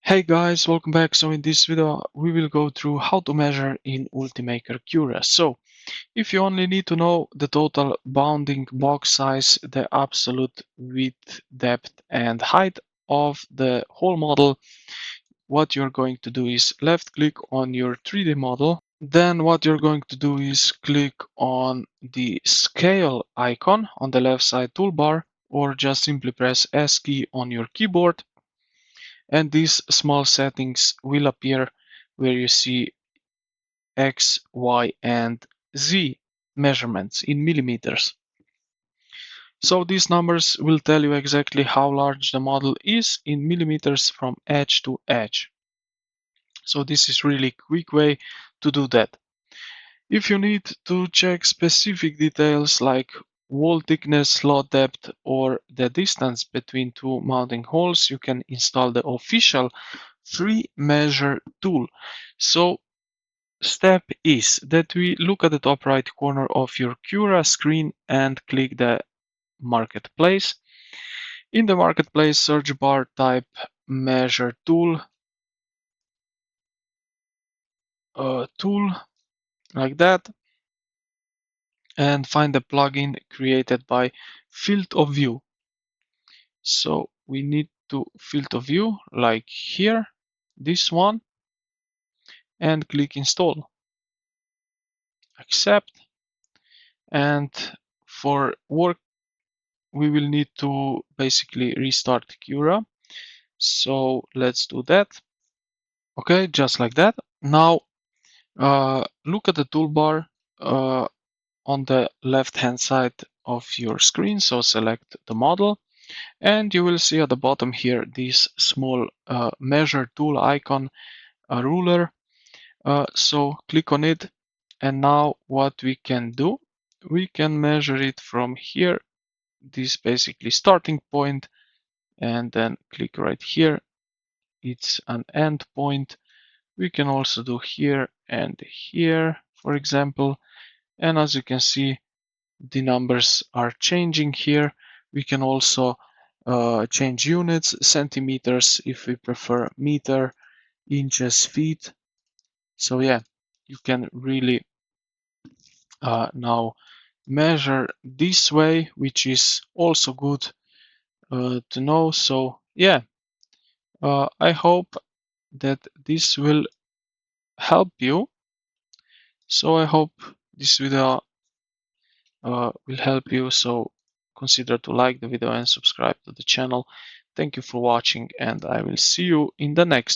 Hey guys, welcome back. So in this video we will go through how to measure in Ultimaker Cura. So if you only need to know the total bounding box size, the absolute width, depth and height of the whole model, what you're going to do is left click on your 3D model. Then what you're going to do is click on the scale icon on the left side toolbar, or just simply press S key on your keyboard. And these small settings will appear where you see X, Y, and Z measurements in millimeters. So these numbers will tell you exactly how large the model is in millimeters from edge to edge. So this is really quick way to do that. If you need to check specific details like wall thickness, slot depth, or the distance between two mounting holes, you can install the official free measure tool. So step is that we look at the top right corner of your Cura screen and click the marketplace. In the marketplace search bar, type measure tool, tool like that, and find the plugin created by field of view. So we need to field of view like here, this one, and click install, accept. And for work we will need to basically restart Cura. So let's do that. Okay, just like that. Now look at the toolbar on the left hand side of your screen. So select the model, and you will see at the bottom here this small measure tool icon, a ruler. So click on it, and now what we can do, we can measure it from here, this basically starting point, and then click right here. It's an end point. We can also do here and here, for example. And as you can see, the numbers are changing here. We can also change units, centimeters if we prefer, meter, inches, feet. So yeah, you can really now measure this way, which is also good to know. So yeah, I hope that this will help you. So I hope this video will help you. So consider to like the video and subscribe to the channel. Thank you for watching, and I will see you in the next one.